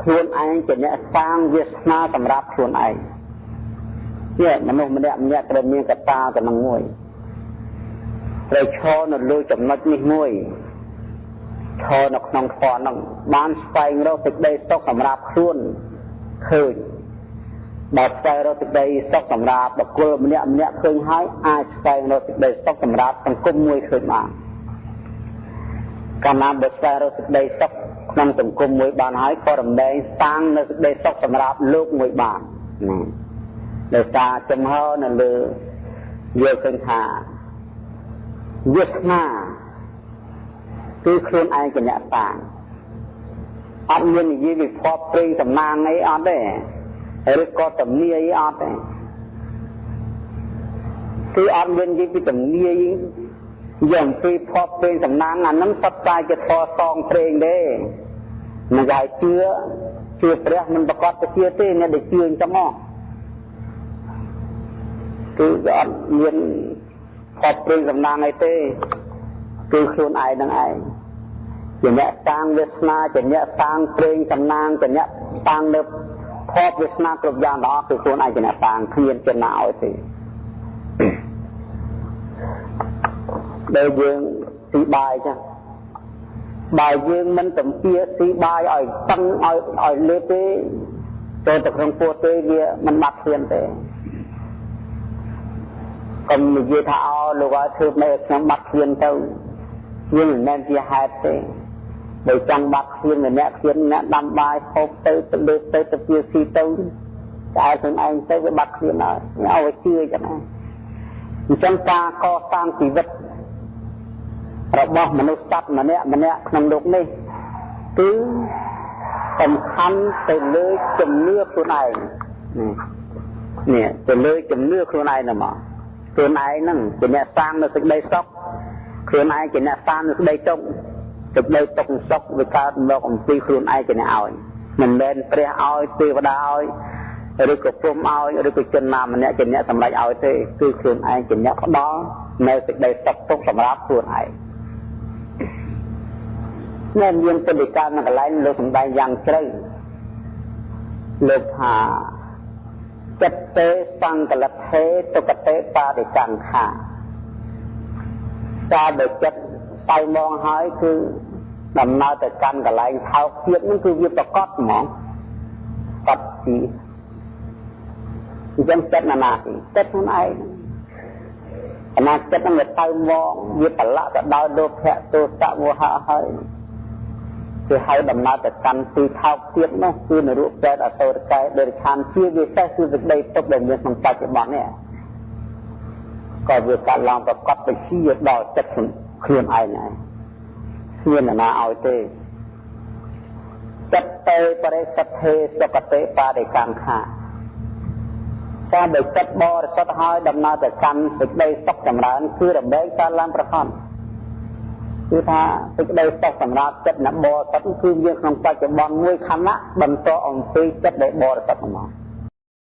ខ្លួនឯងជាអ្នកសាងវាសនាសម្រាប់ខ្លួនឯងជាមនុស្សម្នាក់ត្រូវមានកត្តាទៅនឹងមួយត្រូវឈរនៅលើចំណុចនេះមួយឈរនៅក្នុងធម៌ហ្នឹងបានស្វែងរកសេចក្តីសុខសម្រាប់ខ្លួនឃើញបើស្វែងរកសេចក្តីសុខសម្រាប់បុគ្គលម្នាក់ឃើញហើយអាចស្វែងរកសេចក្តីសុខសម្រាប់សង្គមមួយឃើញបានកាលណាបើស្វែងរកសេចក្តីសុខក្នុងសង្គមមួយបានហើយក៏រំលែងសាងនៅសេចក្តីសុខសម្រាប់លោកមួយបានដោយសារចំហនៅលើយល់ឃើញថាវាសនាគឺខ្លួនឯងជាអ្នកសាងអត់មាននិយាយវិភពព្រៃសំណាងអីអត់ទេឬក៏ទំនាយអីអត់ទេគឺអត់មាននិយាយពីទំនាយយ៉ាងពីភពព្រៃសំណាងអាហ្នឹងសត្វតែជាធរសងព្រេងទេមិនឲ្យជឿព្រះមិនប្រកបទៅទេអ្នកដែលជឿអញ្ចឹងមកគឺអត់មានភពព្រៃសំណាងអីទេគឺខ្លួនឯងនឹងឯងជាអ្នកសាងវាសនាជាអ្នកសាងព្រេងសំណាងជាអ្នកសាងនៅភពវាសនាគ្រប់យ៉ាងទាំងអស់គឺខ្លួនឯងជាអ្នកសាងគ្មានចំណាឲ្យទេដែលយើងទីបាយចឹងបើយើងមិនទំពាទីបាយឲ្យតឹងឲ្យលើទេចូលទៅក្នុងពោះទេវាមិនបាត់ធៀនទេកុំនិយាយថាលោកឲ្យធ្វើមិនខ្ញុំបាត់ធៀនទៅយើងមិនមែនជាហេតុទេបើចង់បាត់ធៀនអ្នកដាំបាយហូបទៅលើទៅពីស៊ីទៅតែខ្លួនឯងទៅវាបាត់ធៀនហើយឲ្យជឿចឹងណាអញ្ចឹងការកសាងជីវិតរបស់មនុស្សសត្វម្នាក់ក្នុងលោកនេះគឺសំខាន់ទៅលើជំនឿខ្លួនឯងនេះទៅលើជំនឿខ្លួនឯងហ្នឹងមកខ្លួនឯងហ្នឹងជាអ្នកសាងនៅសេចក្តីសុខខ្លួនឯងជាអ្នកសាងនៅសេចក្តីទុក្ខសេចក្តីទុក្ខសុខវាកើតមកអំពីខ្លួនឯងជាអ្នកឲ្យមិនមែនព្រះឲ្យទេវតាឲ្យឬក៏ព្រំឲ្យឬក៏ជនណាម្នាក់ជាអ្នកសម្រេចឲ្យទេគឺខ្លួនឯងជាអ្នកផ្ដល់នៅសេចក្តីសុខទុក្ខសម្រាប់ខ្លួនឯងnên viên tôi bị ca mà lại lúc chúng ta dăng chơi lúc hà chất tế sang cái lập thế tôi có tế ta để càng khả ta được chất tay mong hỏi cứ nằm nào tới căn cái lại thao kiếp nó cứ việc cót mỏng cót gì dân chất là nào thì chất không ai mà chất nó người tay mong việc cả lạ cả đau đô phẹ tôi sợ vô hạ hơiคือให้ดำนาแต่กันตีเท้าเทียบเนาะคือในรูปแบบอัตโตกายโดยการเชื่อวิเศษคือได้ตกเด่นในสังกัดปัจจุบันเนี่ยก็เวลาลองประกอบไปชี้ยดดอกจัดเคลื่อนไอไหนเคลื่อนนาเอาเตจัดเตยปริสัทเทสกเตปาได้กลางขาการได้จัดบอสัตหายดำนาแต่กันติดได้ตกจำร้านคือระเบิดการล้างประคองคือถ้าติดได้ตกสำรับจัดนับบอสัตคือเรื่องของปัจจุบันมวยคณะบรรโตองค์ที่จัดได้บอสัตมา